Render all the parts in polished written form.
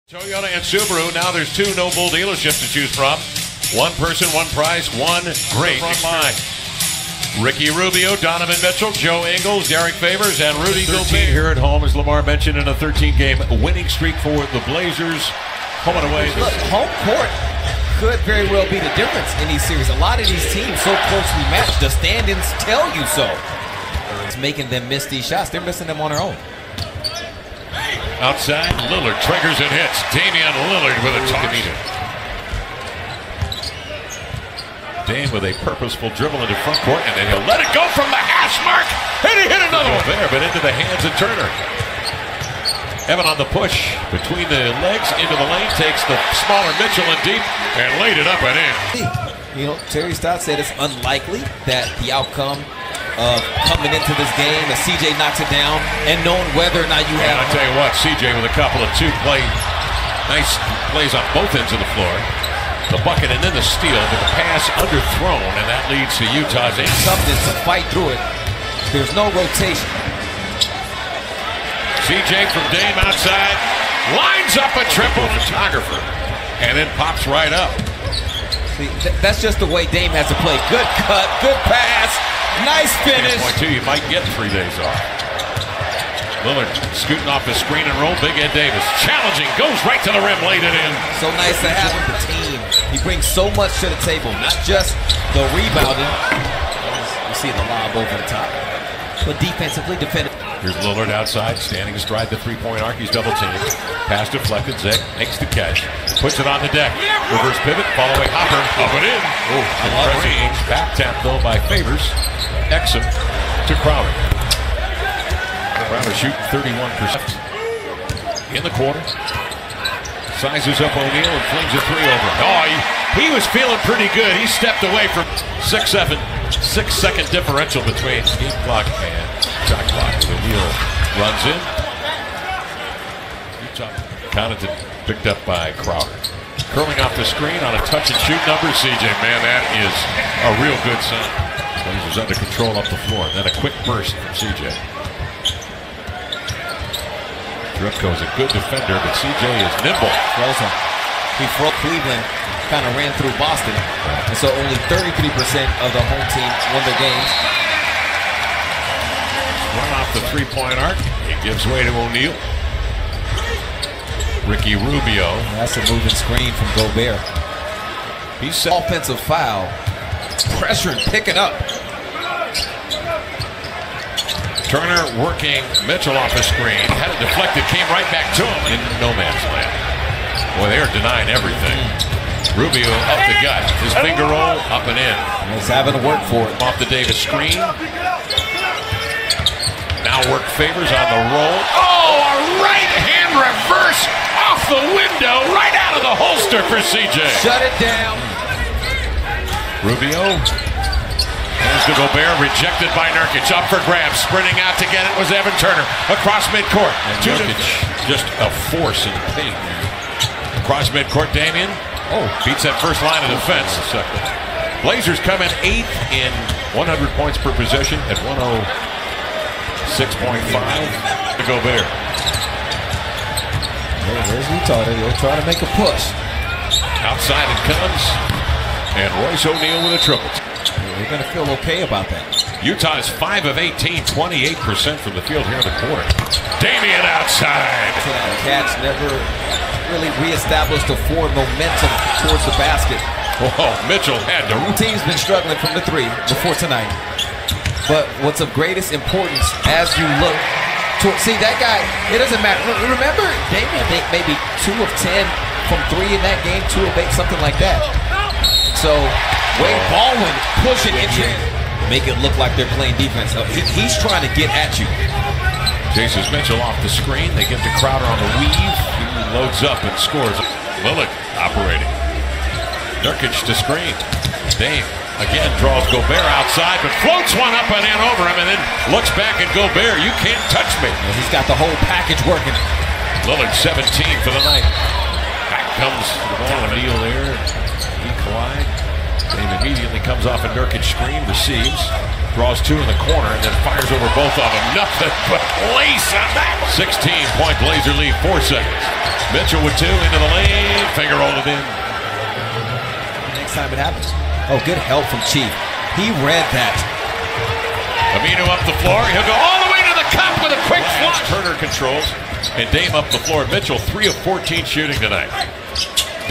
Toyota and Subaru, now there's two No Bull dealerships to choose from. One person, one price, one great front line. Ricky Rubio, Donovan Mitchell, Joe Ingles, Derek Favors, and Rudy Gobert here at home, as Lamar mentioned, in a 13-game winning streak for the Blazers. Home and away. Look, home court could very well be the difference in these series. A lot of these teams so closely matched, the standings tell you so. It's making them miss these shots. They're missing them on their own. Outside, Lillard triggers and hits. Damian Lillard with a toss. Dame with a purposeful dribble into front court, and then he'll let it go from the hash mark, and he hit another one there, but into the hands of Turner. Evan on the push between the legs into the lane, takes the smaller Mitchell in deep and laid it up and in. You know, Terry Stott said it's unlikely that the outcome of coming into this game as CJ knocks it down and knowing whether or not you have. I'll tell you what, CJ with a couple of nice plays on both ends of the floor. The bucket and then the steal, but the pass underthrown, and that leads to Utah's ace. Something to fight through it. There's no rotation. CJ from Dame outside, lines up a triple photographer, and then pops right up. See, that's just the way Dame has to play. Good cut, good pass, nice finish. Point two, you might get 3 days off. Lillard scooting off the screen and roll. Big Ed Davis challenging, goes right to the rim, laid it in. So nice to have him, the team. He brings so much to the table, not just the rebounding. You see the lob over the top, but defensively defended. Here's Lillard outside, standing astride the three-point arc. He's double teamed. Pass deflected. Zek makes the catch, puts it on the deck. Reverse pivot, follow-away hopper, up and in. Oh, I love range. Back tap though by Favors. Exum to Crowder. Crowder shooting 31% in the quarter. Sizes up O'Neal and flings a three over. Oh, he was feeling pretty good. He stepped away from 6-7, 6-second differential between game clock and shot clock. O'Neal runs in. Utah Connaughton picked up by Crowder. Curling off the screen on a touch and shoot number. CJ, man, that is a real good sign. Blazers under control up the floor. Then a quick burst from CJ. Dripko is a good defender, but CJ is nimble. Froze him. He froze Cleveland, kind of ran through Boston. And so only 33% of the home team won their games. Run off the three-point arc. It gives way to O'Neal. Ricky Rubio. That's a moving screen from Gobert. He's set. Offensive foul. Pressure and picking up. Turner working Mitchell off the screen. Had it deflected, came right back to him in no man's land. Boy, they are denying everything. Rubio up the gut. His finger roll up and in. He's having to work for it. Off the Davis screen. Now work Favors on the roll. Oh, a right hand reverse off the window, right out of the holster for CJ. Shut it down. Rubio. Hands to Gobert, rejected by Nurkic. Up for grabs, sprinting out to get it was Evan Turner. Across midcourt. And Nurkic, just a force in the paint. Across midcourt, Damian. Oh, beats that first line of defense. Blazers come in 8th in 100 points per possession at 106.5 to Gobert. There's Utah. They'll try to make a push. Outside it comes. And Royce O'Neal with a triple. They're going to feel okay about that. Utah is 5 of 18, 28% from the field here in the quarter. Damian outside. Catch never really reestablished a forward momentum towards the basket. Oh, Mitchell had to. The team's been struggling from the three before tonight. But what's of greatest importance as you look to see that guy, it doesn't matter. Remember, Damian, I think maybe 2 of 10 from 3 in that game, 2 of 8, something like that. So Wade Baldwin pushing it in. Make it look like they're playing defense. He's trying to get at you. Chases Mitchell off the screen. They get to Crowder on the weave. He loads up and scores. Lillard operating. Nurkic to screen. Dame again draws Gobert outside, but floats one up and in over him, and then looks back at Gobert. You can't touch me. And he's got the whole package working. Lillard 17 for the night. Back comes the ball. O'Neal there. He collide. Dame immediately comes off a Nurkic screen, receives. Draws two in the corner and then fires over both of them. Nothing but lace on that. 16-point Blazer lead, 4 seconds. Mitchell with two into the lane. Finger rolled it in. Next time it happens. Oh, good help from Chief. He read that. Aminu up the floor. He'll go all the way to the cup with a quick flush. Turner controls. And Dame up the floor. Mitchell 3 of 14 shooting tonight.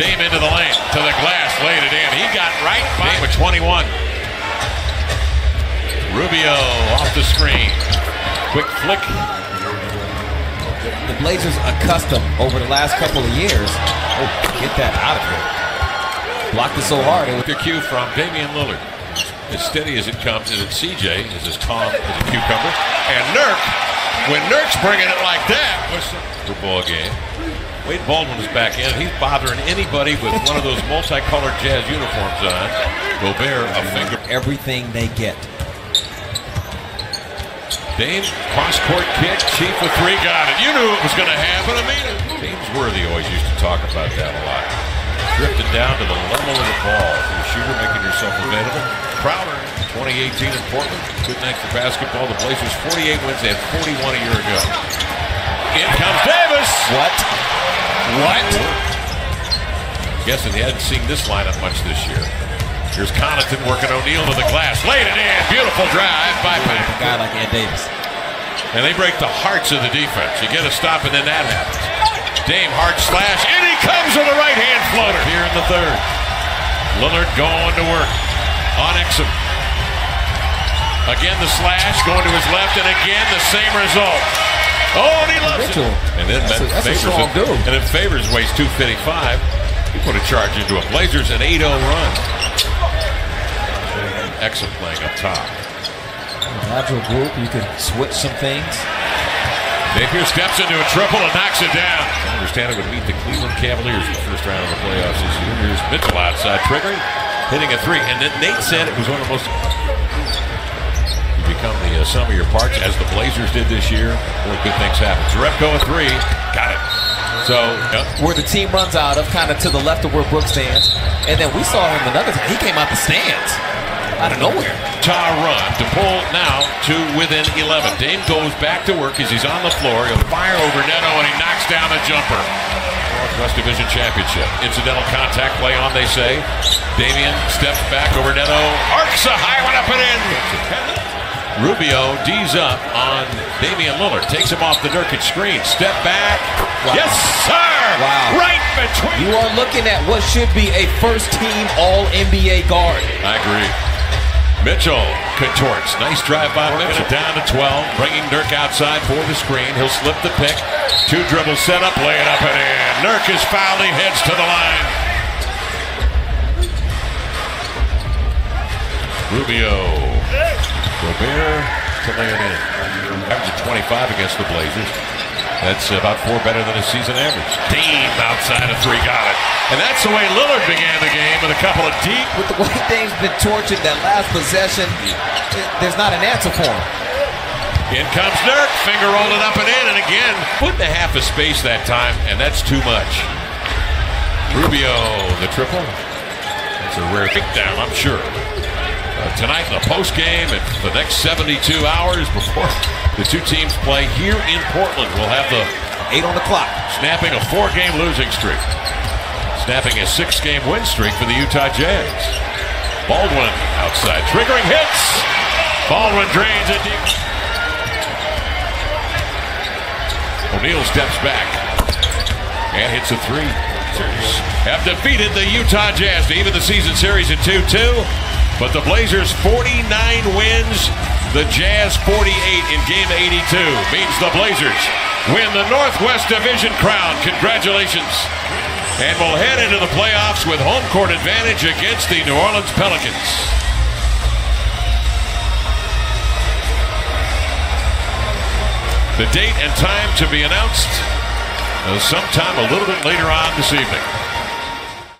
Dame into the lane. To the glass. Laid it in. He got right by Dame with 21. Rubio off the screen. Quick flick. The Blazers accustomed over the last couple of years. Oh, get that out of here. Blocked it so hard. With your cue from Damian Lillard. As steady as it comes, is it CJ? Is as calm as a cucumber? And Nurk, when Nurk's bringing it like that, was the ball game. Wade Baldwin is back in. He's bothering anybody with one of those multicolored Jazz uniforms on. Gobert a finger. Everything they get. Dame, cross-court kick, Chief with 3, got it. You knew it was going to happen. James Worthy always used to talk about that a lot. Drifting down to the level of the ball. For the shooter, making yourself available. Crowder, 2018 in Portland. Good night for basketball. The Blazers 48 wins. They had 41 a year ago. In comes Davis. What? Guessing he hadn't seen this lineup much this year. Here's Connaughton working O'Neal to the glass. Laid it in. Beautiful drive by Pavy. A guy like N Davis. And they break the hearts of the defense. You get a stop and then that happens. Dame hard slash. In he comes with a right-hand floater here in the third. Lillard going to work on Exum. Again the slash going to his left and again the same result. Oh, and he loves Mitchell. it. And then Favors weighs 255. He put a charge into a Blazers an 8-0 run. Exum playing up top. Natural group, you can switch some things. Napier steps into a triple and knocks it down. I understand it would meet the Cleveland Cavaliers in the first round of the playoffs this year. Here's Mitchell outside triggering, hitting a 3. And then Nate said it was one of the most... You become the sum of your parts, as the Blazers did this year. Boy, good things happen. Zarepko a 3. Got it. So, where the team runs out of, kind of to the left of where Brooks stands. And then we saw him another time. He came out the stands. Out of nowhere. Tar run to pull now to within 11. Dame goes back to work as he's on the floor. He'll fire over Neto and he knocks down a jumper. Northwest Division Championship. Incidental contact play on, they say. Damian steps back over Neto. Arcs a high one up and in. Rubio D's up on Damian Lillard. Takes him off the Nurkic screen. Step back. Wow. Yes, sir! Wow. Right between. You are looking at what should be a first-team All-NBA guard. I agree. Mitchell contorts. Nice drive by Mitchell. Down to 12. Bringing Nurk outside for the screen. He'll slip the pick. 2 dribbles set up. Lay it up and in. Nurk is fouled. He heads to the line. Rubio. Gobert to lay it in. Average of 25 against the Blazers. That's about 4 better than his season average. Dame outside of 3, got it. And that's the way Lillard began the game with a couple of deep. With the way Dame's been tortured that last possession, there's not an answer for him. In comes Nurk, finger rolled it up and in, and again, 1.5 of space that time, and that's too much. Rubio, the triple. That's a rare takedown, I'm sure. Tonight in the post game and the next 72 hours before the 2 teams play here in Portland. We'll have the 8 on the clock. Snapping a 4-game losing streak. Snapping a 6-game win streak for the Utah Jazz. Baldwin outside, triggering hits. Baldwin drains it deep. O'Neal steps back and hits a 3. Have defeated the Utah Jazz to even the season series at 2-2. But the Blazers 49 wins, the Jazz 48 in game 82. Means the Blazers win the Northwest Division crown. Congratulations. And we'll head into the playoffs with home court advantage against the New Orleans Pelicans. The date and time to be announced sometime a little bit later on this evening.